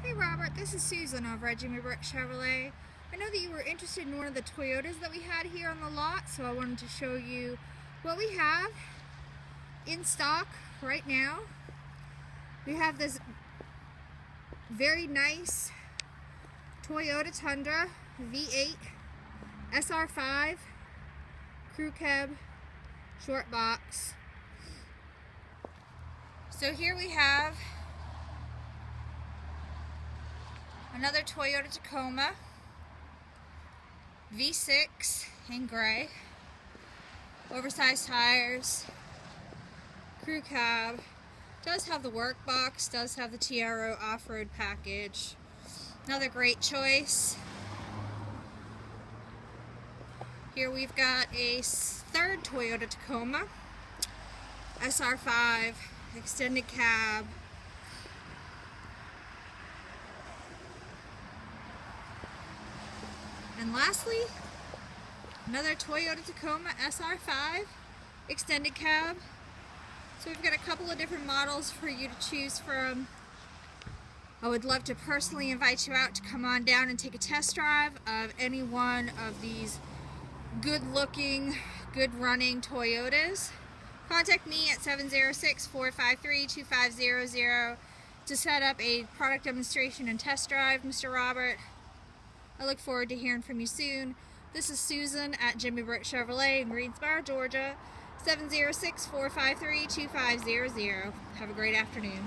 Hey Robert, this is Susan over at Jimmy Brick Chevrolet. I know that you were interested in one of the Toyotas that we had here on the lot, so I wanted to show you what we have in stock right now. We have this very nice Toyota Tundra V8 SR5 Crew Cab Short Box. So here we have another Toyota Tacoma V6 in gray, oversized tires, crew cab, does have the work box, does have the TRO off-road package. Another great choice. Here we've got a third Toyota Tacoma SR5 extended cab. And lastly, another Toyota Tacoma SR5 extended cab. So we've got a couple of different models for you to choose from. I would love to personally invite you out to come on down and take a test drive of any one of these good looking, good running Toyotas. Contact me at 706-453-2500 to set up a product demonstration and test drive, Mr. Robert. I look forward to hearing from you soon. This is Susan at Jimmy Brick Chevrolet in Greensboro, Georgia, 706-453-2500. Have a great afternoon.